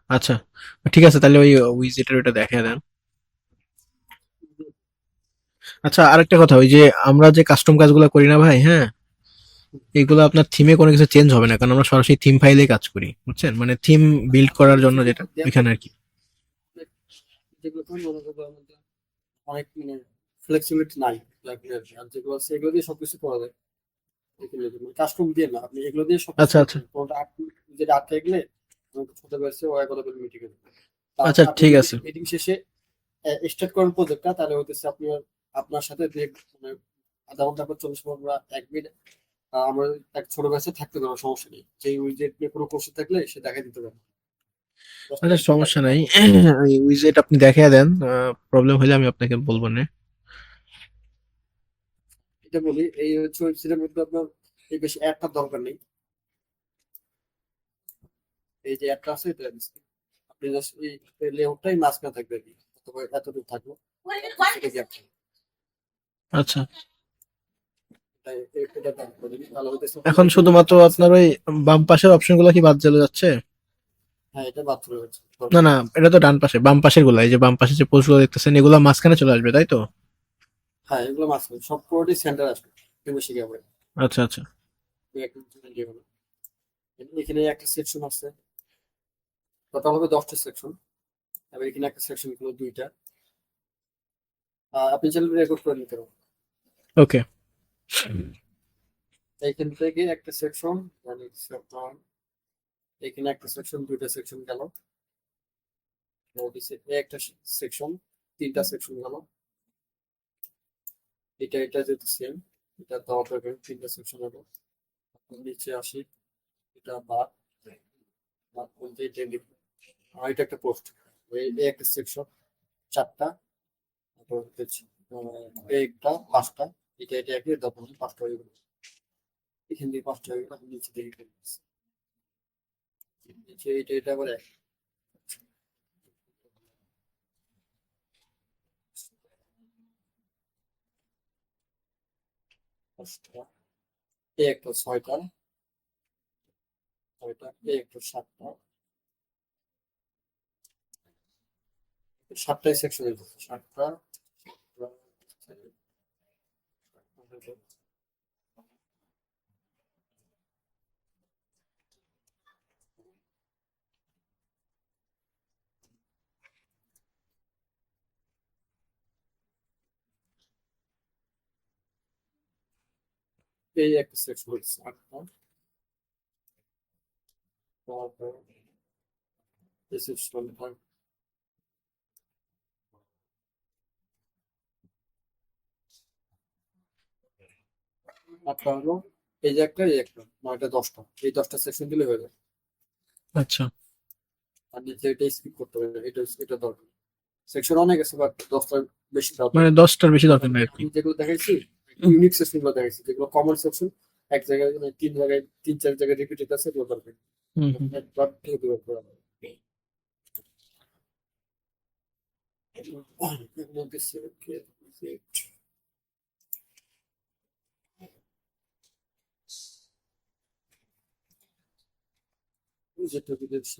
আচ্ছা, ঠিক আছে, তাহলে ওই উইজেটের ওটা দেখে দেন। আচ্ছা, আরেকটা কথা, ওই যে আমরা যে কাস্টম কাজগুলো করি না ভাই, হ্যাঁ, এগুলো আপনার থিমে কোনো কিছু চেঞ্জ হবে না, কারণ আমরা সরাসরি থিম ফাইলেই কাজ করি, বুঝছেন? মানে থিম আচ্ছা, বিল্ড আপনি করার জন্য যেগুলো যেটা দেন ওইখানে আর কি। অনেক যেগুলো করেন ওগুলোর মধ্যে অনেক ফ্লেক্সিবিলিটি নাই লাগবে আর কি। আর যেগুলো আছে এগুলো দিয়ে সবকিছু করা যায়। কাস্টম দিয়ে না, আপনি এগুলো দিয়ে সবকিছু আচ্ছা করতে আচ্ছা পারেন। কোনটা যেটা আটকে গেলে আমাকে ছোট করেছে ও অ্যাভেলেবল মিটে গেছে। আচ্ছা, আপনি ঠিক যদি আছে। মিটিং শেষে স্টার্ট করেন প্রজেক্টটা, তাহলে হইতেছে আপনি আপনার সাথে মানে আধা ঘন্টা পর 40 মিনিট বা 1 মিনিট আমার এক ছোট ব্যাচে থাকতে পারবো, সমস্যা নেই। যে উইজেট নিয়ে কোনো কোর্স থাকলে সে দেখাই দিতে পারে। আচ্ছা, 10 মিনিট সমস্যা লাগবে নাই। তারপর। ওই উইজেট আপনি দেখাই দেন, প্রবলেম হলে আমি আপনাকে বলবো না। এটা বলি, এই হচ্ছে ওয়েবসাইটের মধ্যে আপনার এই বেশি অ্যাডটার দরকার নেই। এই যে অ্যাডটা আছে এটা দিচ্ছি। আপনি জাস্ট এই লেআউটটাই মাঝখানে থাকবে আর কি, অথবা এতটুকু থাকলো, এটা কি আপনি আচ্ছা, এটা ডান করে দিন, তাহলে হইতেছে আপনার এখন এই যে উইজেট শুধুমাত্র থাকতেছে। আপনার ওই বাম পাশের অপশনগুলো কি বাদ চলে যাচ্ছে? হ্যাঁ, এটা বাদ চলে যাচ্ছে, না দরকার না, নেই। এটা তো ডান পাশে, বাম পাশের গুলা, এই যে বাম পাশে যে পোস্টগুলো দেখতেছেন, এগুলো মাঝখানে চলে আসবে, তাই তো? হ্যাঁ, এগুলো মাঝখানে সব কোডই সেন্টার আসবে, তুমি শিখে যাবে। আচ্ছা আচ্ছা। এখানে একটা সেকশন আছে, টোটাল হবে 10টা সেকশন। এবার এখানে একটা সেকশন হলো 2টা। আপনি চাইলে রেকর্ড করে নিতে পারেন। ওকে। এইখান থেকে একটা সেকশন, মানে এখানে একটা সেকশন, 2টা সেকশন গেল। নোটিসে একটা সেকশন, 3টা সেকশন গেল। এটা যেহেতু সেম, এটা দেওয়া থাকবে 3টা সেকশন হলো। নিচে আসি, এটা বাদ, বাদ বলতে এটা লিখবো। আর এটা একটা পোস্ট, এই একটা সেকশন, 4টা। তারপর হচ্ছে একটা 5টা। এটা একই, তখন 5টা হয়ে গেল। এখান থেকে 5টা হয়ে গেল, আমি নিচে দিকে করে দিচ্ছি। নিচে এটা আবার এক, 5টা। এই একটা 6টা, 6টা। এই একটা 7টা, 7টাই সেকশন হয়ে যাচ্ছে। 7টা। এই একটা সেকশন হচ্ছে 8টা। তারপর এই সেকশন 8টা হলো। এই যে একটা, এই একটা, 9টা, 10টা। এই 10টা সেকশন দিলে হয়ে যায়। আচ্ছা, আর নিচে এটা স্কিপ করতে হবে, এটা দরকার। সেকশন অনেক আছে, বাট 10টার বেশি দরকার মানে নেই। 10টার বেশি দরকার কারণ নাই আর কি। আমি যেগুলো দেখাইছি উম, ইউনিক সেকশন গুলো দেখাইছি, যেগুলো কমন সেকশন এক জায়গায়, মানে 3 জায়গায়, 3-4 জায়গায় রিপিটেড আছে, এগুলো দরকার নেই। হুম হুম। একবার থেকে দুবার করা হবে। যেটা বিদেশি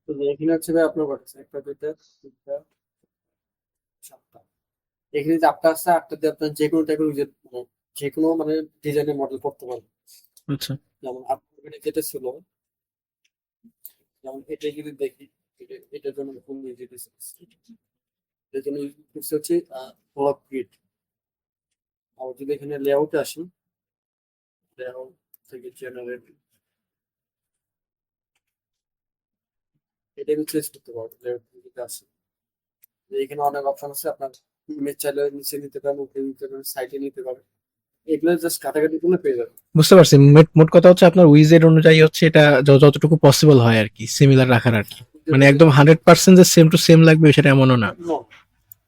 তো এখানে হচ্ছে ভাই আপনার কাছে 1টা, 2টা, 3টা, 7টা। এখানে যে 8টা আছে, 8টা দিয়ে আপনার যে কোনো টাইপের যে কোনো মানে ডিজাইনের মডেল করতে পারবেন। আচ্ছা যেমন আপনার যেটা ছিল, যেমন এটা যদি দেখি, এটার জন্য কোন যেটা এটার জন্য use হচ্ছে ব্লক গ্রিড। আবার যদি এখানে লেআউটে আসি, লেআউট থেকে জেনারেট, এটা আমি চেঞ্জ করতে পারবো লেআউট থেকে আসি। এখানে অনেক অপশন আছে, আপনার ইমেজ চাইলে নিচে নিতে পারেন, উপরে নিতে পারেন, সাইডে নিতে পারেন, এগুলো জাস্ট কাটাকাটি করলে পেয়ে যাবেন। বুঝতে পারছি, মোট কথা হচ্ছে আপনার উইজের অনুযায়ী হচ্ছে এটা যতটুকু পসিবল হয় আর কি সিমিলার রাখার আর কি। মানে একদম 100% যে সেম টু সেম লাগবে সেটা এমনও না। No,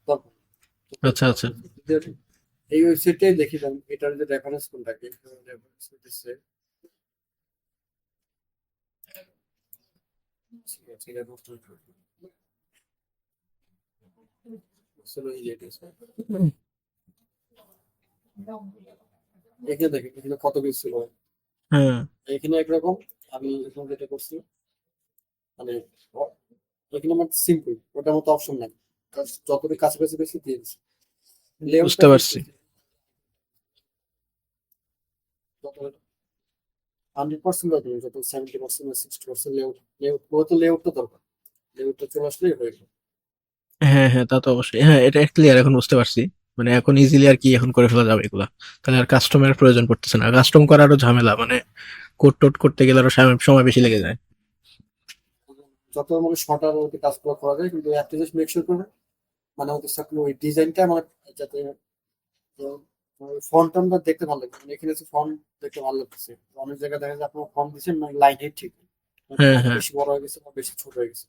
দরকার আচ্ছা আচ্ছা। নেই। এই ওয়েবসাইটটাই দেখি যান, এটার যে রেফারেন্স কোনটাকে রেফারেন্স হইতেছে, ঠিক আছে, এটা নষ্ট হয়ে যাবে। আসলে এই এটা এখানে দেখেন, এখানে কত কিছু ছিল। হ্যাঁ এখানে একরকম, আমি এখানে যেটা করছি, মানে ও- এখানে আমার সিম্পল, ওটার মতো অপশন নাই, যতটুকু কাছাকাছি বেশি দিয়ে দিচ্ছি। লেআউটটা বুঝতে চেঞ্জ পারছি। করছি, যত 100% দরকার নেই, যত 70% বা 60% লেআউট, পুরো লেআউটটা দরকার, লেআউটটা চলে আসলেই হয়ে গেল। হ্যাঁ হ্যাঁ, তা তো অবশ্যই। হ্যাঁ, এটা ক্লিয়ার, এখন বুঝতে পারছি। মানে এখন ইজিলি আর কি এখন করে ফেলা যাবে এগুলা। তাহলে আর কাস্টমের প্রয়োজন পড়তেছে না, কাস্টম করারও ঝামেলা, মানে কোড টোড করতে গেলে আরো সময় বেশি লেগে যায়। যত মানে শর্টার ওকে কাজগুলো করা যায়, কিন্তু একটা জিনিস মেক শিওর করবে, মানে হচ্ছে আপনি ওই ডিজাইনটা মানে যাতে ফন্ট আমরা দেখতে ভালো লাগবে, মানে এখানে ফন্ট দেখতে ভালো লাগতেছে। অনেক জায়গায় দেখা যায় আপনার ফন্ট দিচ্ছেন মানে লাইন হেড ঠিক নেই। মানে হ্যাঁ ফন্ট হ্যাঁ। বেশি বড় হয়ে গেছে বা বেশি ছোট হয়ে গেছে,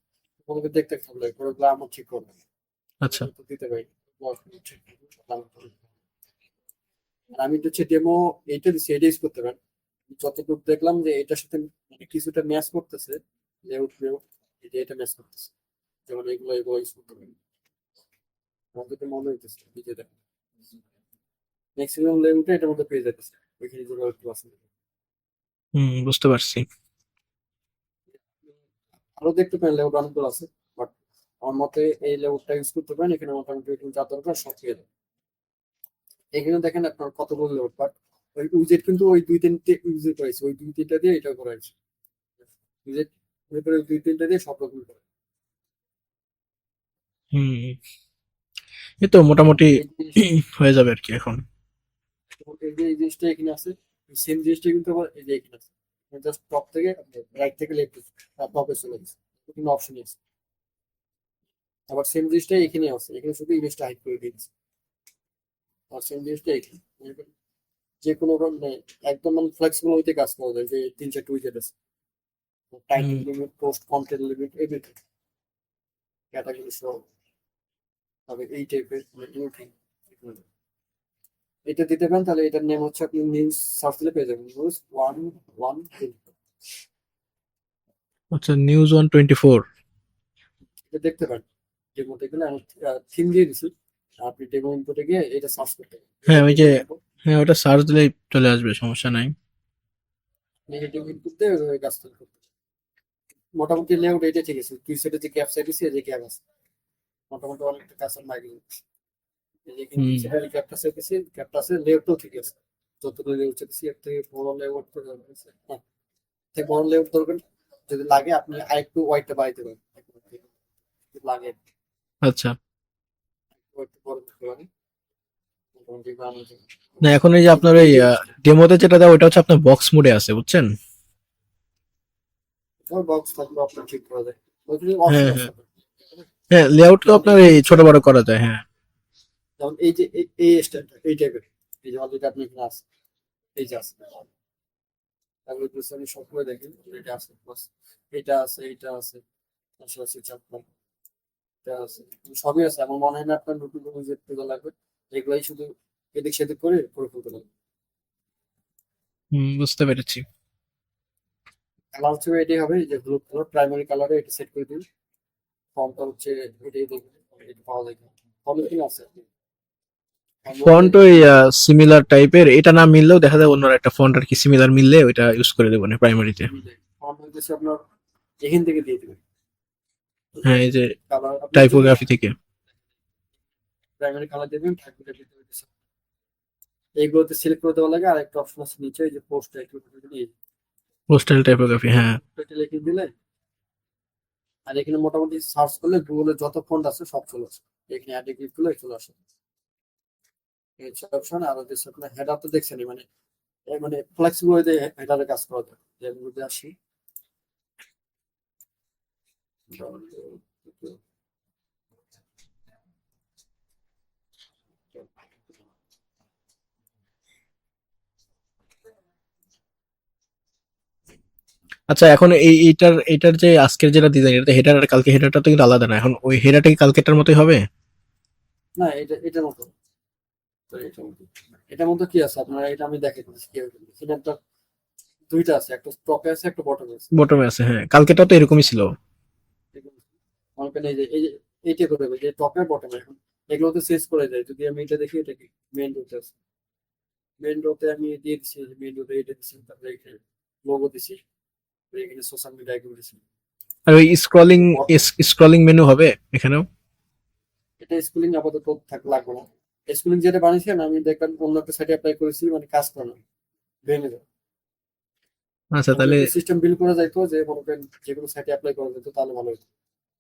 ওগুলোকে দেখতে ভালো লাগে, ওগুলো আমার ঠিক করবে, আচ্ছা। ওগুলো তো দিতে পারি। ঠিক আর আমি তো হচ্ছে ডেমো এইটা দিচ্ছি, এটা ইউজ করতে পারেন। যতটুকু দেখলাম যে এটার সাথে মানে কিছুটা ম্যাচ করতেছে, লেআউট লেআউট, এটা ম্যাচ করতেছে, যেমন এগুলো এগুলো ইউজ করতে পারেন। আমার যেটা মনে হইতেছে এই যে দেখেন, ম্যাক্সিমাম লেআউটে এটার মধ্যে পেয়ে যাচ্ছে, ওইখানে যেগুলো একটু আছে। বুঝতে পারছি। আরো দেখতে পারেন লেআউট অনেকগুলো আছে, বাট আমার মতে এই লেআউটটা ইউজ করতে পারেন, এখানে মোটামুটি এখানে যা দরকার সব পেয়ে যাবেন। এখানে দেখেন আপনার কতগুলো লেআউট, বাট ওই উইজেট কিন্তু ওই দুই তিনটে ইউজ করেছে, ওই দুই তিনটা দিয়ে এটা করা হয়েছে। উইজেট মনে করে দুই তিনটা দিয়ে সব রকম করে। হুম। এই তো মোটামুটি এই জিনিসটা, হয়ে যাবে আর কি এখন। এই যে এই জিনিসটা এখানে আছে, সেম জিনিসটা কিন্তু আবার এই যে এখানে আছে, জাস্ট টপ থেকে রাইট থেকে লেফট টপে চলে গেছে, কিন্তু অপশন আছে। আবার সেম জিনিসটা এখানে আছে, এখানে শুধু ইমেজটা হাইড করে দিয়েছে। আর সেম জিনিসটা এখানে মনে করেন যে কোনো মানে একদম মানে ফ্লেক্সিবল হইতে কাজ করা যায়, যে তিন চারটে উইজেট আছে, হুম title limit, post content limit, everything, category সহ। তবে এই টাইপের এনিথিং এটা দিতে পারেন, তাহলে এটার নেম হচ্ছে, আপনি নিউজ সার্চ দিলে পেয়ে যাবেন, নিউজ 1 আচ্ছা, News 124। এটা দেখতে পারেন। ডেমোতে গেলে আমি থিম দিয়ে দিছি, আপনি ডেমো ইনপুটে গিয়ে এটা সার্চ করতে পারেন, হ্যাঁ ওই যে, ডেমো ইনপুট, হ্যাঁ ওটা সার্চ দিলেই চলে আসবে, সমস্যা নাই। নেগেটিভ ইনপুট দিয়ে ওই কাজ করতে পারেন। মোটামুটি লেআউট এটা ঠিক আছে, দুই সাইডে যে ক্যাপ সাইড আছে, যে ক্যাপ আছে, মোটামুটি অনেকটা কাজ মাইগ্রেট হচ্ছে। এই যে কিন্তু দুই হুম সাইডে ক্যাপটা সেট আছে, ক্যাপটা আছে, লেআউটও ঠিক আছে। যতটুকু লেআউট চাইছি এর থেকে বড় লেআউট করে দরকার আছে, হ্যাঁ, এর থেকে বড় লেআউট দরকার, যদি লাগে আপনি আরেকটু ওয়াইডটা বাড়াইতে পারেন, যদি লাগে আচ্ছা। একটু বড় করতে পারেন, মোটামুটি বানানো যায়। না এখন এই যে আপনার এই ওই জিনিসটা ডেমোতে যেটা দেওয়া ওটা হচ্ছে আপনার বক্স মোডে আছে, বুঝছেন? বক্স থাকলে আপনার ঠিক করা যায়, ওইখানে অপশন হ্যাঁ আছে হ্যাঁ। আপনার। হ্যাঁ, লেআউট তো যেমন আপনার এই যে এই নিচে ছোট বড় করা যায়, হ্যাঁ। যেমন এই যে এই স্টাইলটা এই টাইপের, এই যে অলরেডি আপনি এখানে আছে, এই যে আছে, তারপরে প্লাস আমি সব করে দেখি, এটা আছে প্লাস, এটা আছে, এটা আছে, পাশাপাশি চাপলাম, এটা আছে, সবই আছে। আমার মনে হয় না আপনার নতুন কোনো যে লাগবে, এগুলাই শুধু এদিক সেদিক করে করে ফেলতে লাগবে। বুঝতে পেরেছি। কালার হচ্ছে এটাই হবে, যে ব্লু কালার প্রাইমারি কালারে এটা সেট করে দিন। ফর্মটা হচ্ছে এটাই দেখবেন, এটা পাওয়া যায় কিনা, ফর্ম এখানে আছে, ফর্ম বলতে ফন্ট ওই সিমিলার টাইপের, এটা না মিললেও দেখা যায় অন্য একটা ফন্ট আর কি সিমিলার মিললে ওইটা ইউজ করে দেবো না প্রাইমারিতে। ফর্ম হচ্ছে আপনার এখান থেকে দিয়ে দেবেন, হ্যাঁ এই যে কালার আপনি টাইপোগ্রাফি থেকে। প্রাইমারি কালার দেবেন, থাকবে এইগুলোতে সিলেক্ট করে দেওয়া লাগে। আর একটা অপশন আছে নিচে, এই যে পোস্ট পোস্টাল টাইপোগ্রাফি, হ্যাঁ। এটা লিখে দিলে, আর এখানে মোটামুটি সার্চ করলে গুগলে যত ফন্ট আছে সব চলে আসে। এখানে অ্যাডে ক্লিক করলে চলে আসে এই অপশন। আর হচ্ছে আপনার হেডার তো দেখছেনই, মানে মানে ফ্লেক্সিবল হয়ে হেডারে কাজ করা যায়। যে যদি আসি, আচ্ছা, এখন এইটার যে আজকের যেটা ডিজাইন, এটা হেডার আর কালকে হেডারটা তো কিন্তু আলাদা না। এখন ওই হেডারটা কি কালকেরটার মতোই হবে? না এটার মতো, তো এটার মধ্যে কি আছে আপনার, এটা আমি দেখাই দিচ্ছি কি হবে। এখানে একটা দুইটা আছে, একটা টপে আছে একটা বটমে আছে। বটমে আছে, হ্যাঁ। কালকেটা তো এরকমই ছিল। মনে করেন এই যে এইটা করে দেবে যে টপে বটমে, এখন এগুলোতে চেঞ্জ করে যায়। যদি আমি এটা দেখি, এটা কি মেইন রোতে আছে, মেইন রোতে আমি দিয়ে দিচ্ছি, মেইন রোতে এটা দিচ্ছি, তারপরে এখানে লোগো দিচ্ছি, তারপরে এখানে সোশ্যাল মিডিয়া আইকন দিচ্ছি। আর ওই স্ক্রলিং, বট স্ক্রলিং মেনু হবে এখানেও? এটা স্কুলিং আপাতত লাগবে না। স্কুলিং যেটা বানিয়েছিলেন আমি দেখলাম অন্য একটা সাইটে অ্যাপ্লাই করেছি, মানে কাজ করে না, ভেঙে যায়। আচ্ছা, আমি তাহলে। যদি সিস্টেম বিল্ড করা যাইতো, যে মনে করেন যে কোনো সাইটে অ্যাপ্লাই করা যেত, তাহলে ভালো হতো।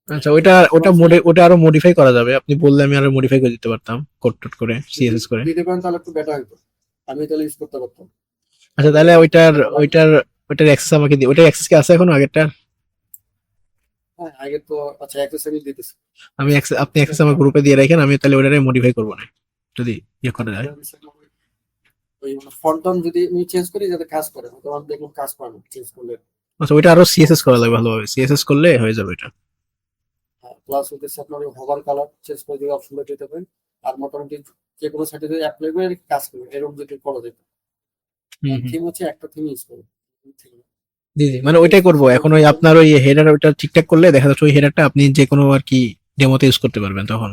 মানে আচ্ছা, ওইটা ওটা সরাসরি ওটা আরো মডিফাই করা যাবে। আপনি বললে আমি আরো মডিফাই করে দিতে পারতাম, কোড টোড করে, যদি সিএসএস করে। দিতে পারেন তাহলে একটু বেটার হতো, আমি তাহলে ইউজ করতে পারতাম। আচ্ছা, তাহলে তাহলে ওইটার যেটা লাগবে, ওইটার ওইটার অ্যাক্সেস আমাকে দিই। ওইটার অ্যাক্সেস কি আছে এখনো আগেরটার? হ্যাঁ আগে তো, আচ্ছা একটা সার্ভিস দিতেছি। আমি আপনি অ্যাক্সেস আমার গ্রুপে দিয়ে রাখেন, আমি তাহলে ওইটারে মডিফাই করবো না, যদি ইয়ে করা যায়। ওই ফন্টন যদি আমি চেঞ্জ করি যাতে কাজ করে, তখন দেখুন কাজ করে না চেঞ্জ করলে। আচ্ছা, ওইটা আরো সিএসএস করা লাগবে ভালোভাবে। সিএসএস করলে হয়ে যাবে এটা। প্লাস হচ্ছে আপনার হোভার কালার চেঞ্জ করে দিয়ে অপশনটা দিতে পারেন। আর মোটামুটি যে কোনো সাইটে যদি অ্যাপ্লাই করে কাজ করবে, এরকম যদি করা যেত। হুম, আর হুম। থিম হচ্ছে একটা থিম ইউজ করবে। জি, জি, মানে ওইটাই করবো এখন। ওই আপনার ওই হেডার ওইটা ঠিকঠাক করলে দেখা যাচ্ছে ওই হেডারটা আপনি যে কোনো আর কি ডেমোতে ইউজ করতে পারবেন তখন।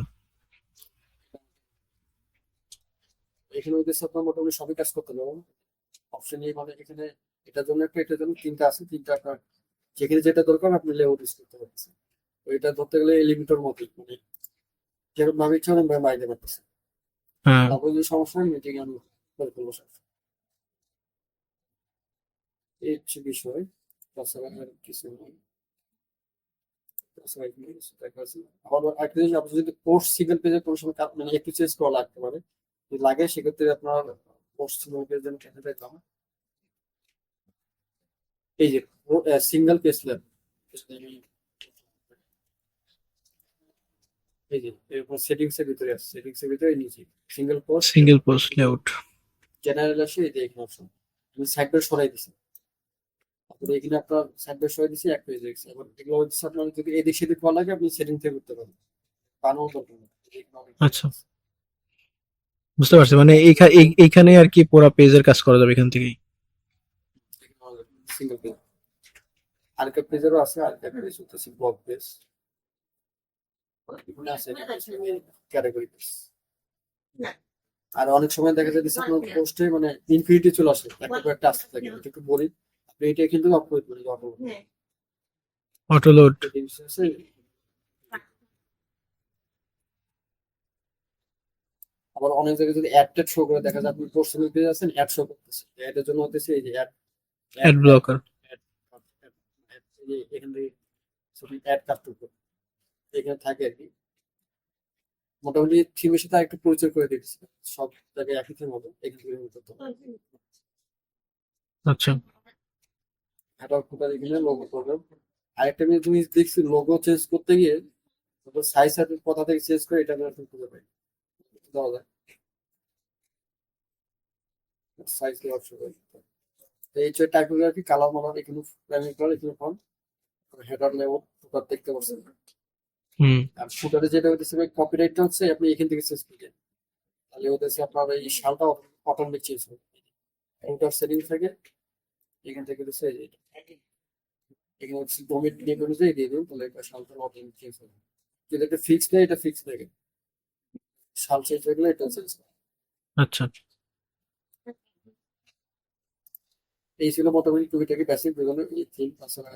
এখানে হচ্ছে আপনার মোটামুটি সবই কাজ করতে পারবেন। অপশন এই মানে এখানে এটার জন্য একটা, এটার জন্য তিনটা আছে, তিনটা আপনার যেখানে যেটা দরকার আপনি লেআউট ইউজ করতে পারছেন। ওইটা ধরতে গেলে এলিমেন্টের মতোই, মানে যেরকম ভাবে ইচ্ছা ওরকম ভাবে বাইরে পারতেছে। হ্যাঁ। তারপরে যদি সমস্যা হয় মিটিং আমি করে ফেলবো সব। এই হচ্ছে বিষয়, তাছাড়া আর কিছু নেই। তাছাড়া এখানে কিছু দেখা আছে। আবার একটা জিনিস, আপনি যদি পোস্ট সিঙ্গেল পেজে কোনো সময় মানে একটু চেঞ্জ করা লাগতে পারে, যদি লাগে সেক্ষেত্রে আপনার পোস্ট সিঙ্গেল পেজ যেন কেটে দিতাম। এই যে সিঙ্গেল পেজ লেন, এই যে এরকম সেটিংস এর ভিতরে আছে, সেটিংস এর ভিতরে নিচে single post single post layout. General আসে, এই যে এখানে অপশন আমি সাইড বাই সরাই দিছি। তারপরে এখানে আপনার সাইড বাই সরাই দিছি, এক পেজ দেখছি। এবার এগুলো হচ্ছে আপনার যদি এদিক সেদিক করা লাগে আপনি সেটিং থেকে করতে পারেন, বানানো দরকার নেই। এখানে অনেক কিছু আচ্ছা, আছে। বুঝতে পারছি। মানে এইখানে আর কি পুরো পেজের কাজ করা যাবে এখান থেকেই। সিঙ্গেল পেজ, আরেকটা পেজেরও আছে, আরেকটা পেজ হচ্ছে ব্লগ পেজ, এখানে আছে ক্যাটাগরি পেজ। আর অনেক সময় দেখা যায় আপনার পোস্টে মানে ইনফিনিটি চলে আসে, একটা করে একটা আসতে থাকে, এটা একটু বলি। আপনি এটা কিন্তু অফ করে দিবেন, অটো অটো লোড। আছে। আবার অনেক জায়গায় যদি অ্যাড ট্যাড শো করে, দেখা যায় আপনি পোস্টের পেজ আছেন, অ্যাড শো করতেছে, এটার জন্য হতেছে এই যে ad ad ad ad blocker. Ad এই যে এখান থেকে সবই অ্যাড কাজ করতে এখানে থাকে আর কি। মোটামুটি থিমের সাথে একটু পরিচয় করে দিচ্ছি, সব জায়গায় একই থিম হবে, এখান থেকে করতে হবে। আচ্ছা। এটা কোথায় এখানে লোগো করবে। আরেকটা আমি তুমি দেখছি লোগো চেঞ্জ করতে গিয়ে সাইজ আর কথা থেকে চেঞ্জ করে, এটা আমি এখন খুঁজে পাই, দেওয়া যায় সাইজ অপশন। তো এই যে টাইপোগ্রাফি কালার মালার এখানে প্রাইমারি কালার, এখানে ফন্ট, হেডার লেভেল ফুটার দেখতে পাচ্ছেন। হুম। আর ফুটারে যেটা হচ্ছে কপিরাইটটা হচ্ছে আপনি এখান থেকে চেঞ্জ করবেন, তাহলে হচ্ছে আপনার এই শালটা অটোমেটিক চেঞ্জ হবে। ফুটার সেটিং থেকে এখান থেকে হচ্ছে এই যে এখানে হচ্ছে ডোমেট নেম অনুযায়ী দিয়ে দিন, তাহলে এটা শালটা অটোমেটিক চেঞ্জ হবে। যদি এটা ফিক্স নেই, এটা ফিক্স থাকে, শাল চেঞ্জ হয়ে গেলে এটা চেঞ্জ হবে। আচ্ছা। এই ছিল মোটামুটি টুকিটাকি বেসিক বিভিন্ন এই থিম পার্সোনাল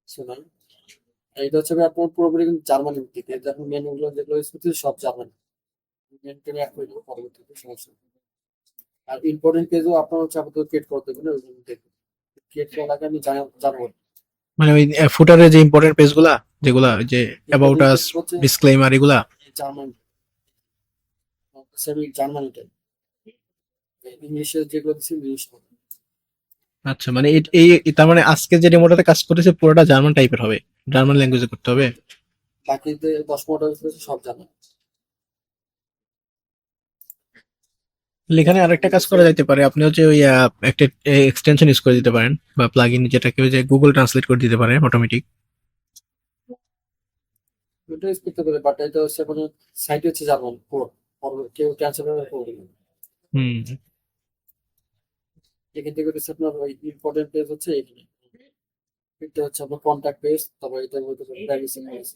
শোনাই। এইটা হচ্ছে আপনার পুরোপুরি কিন্তু জার্মানি ভিত্তিক, যখন মেনুগুলো যেগুলো ইউজ করছে সব জার্মানি। মেনটেন এক হইলো পরবর্তীতে সমস্যা নেই। আর ইম্পর্টেন্ট পেজও আপনার হচ্ছে আপাতত ক্রিয়েট করতে হবে না, ওই জন্য দেখুন ক্রিয়েট করার আগে আমি জানবো মানে ওই ফুটারে যে ইম্পর্টেন্ট পেজ গুলা, যেগুলা ওই যে অ্যাবাউট ইম্পর্টেন্ট আস, পেজ হচ্ছে ডিসক্লেমার, এগুলা। জার্মান সেমি জার্মানিটাই, ইংলিশে যেগুলো দিচ্ছি ইংলিশ হবে। আচ্ছা, মানে তার মানে আজকে যে ডেমোটাতে কাজ করতেছে পুরোটা জার্মান টাইপের হবে, জার্মান ল্যাঙ্গুয়েজে করতে হবে। বাকিতে 10-15টা হচ্ছে সব জানা। এখানে আরেকটা কাজ করা যাইতে পারে, আপনি হচ্ছে ওই একটা এক্সটেনশন ইউজ করে দিতে পারেন, বা প্লাগইন, যেটাকে ওই যে গুগল ট্রান্সলেট করে দিতে পারে অটোমেটিক। ওটা ইউজ করতে পারে, বাট এটা হচ্ছে মানে সাইট হচ্ছে জার্মান কোড, কেউ ক্যান্সেল করবে না। হুম। এখান থেকে হচ্ছে আপনার ওই ইম্পর্টেন্ট পেজ হচ্ছে এখানে, এটা হচ্ছে আপনার কন্ট্যাক্ট পেজ, তারপর এটা হচ্ছে প্রাইভেসি পেজ।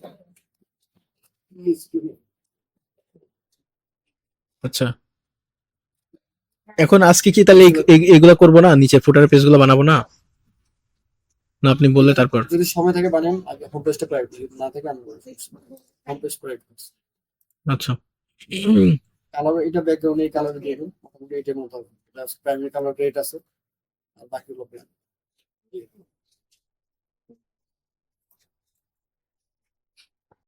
আচ্ছা, এখন আজকে কি তাহলে এগুলা করবো না, নিচে ফুটার পেজ গুলো বানাবো না? না আপনি বললে তারপর? যদি সময় থাকে বানান, আগে হোম পেজটা প্রাইভেট, যদি না থাকে আমি হোম পেজ প্রাইভেট। আচ্ছা। কালার এটা ব্যাকগ্রাউন্ড এই কালার দিয়ে দিন, মোটামুটি এটার মতো হবে, এটা প্রাইমারি কালার রেড আছে আর বাকিগুলো ব্ল্যাক।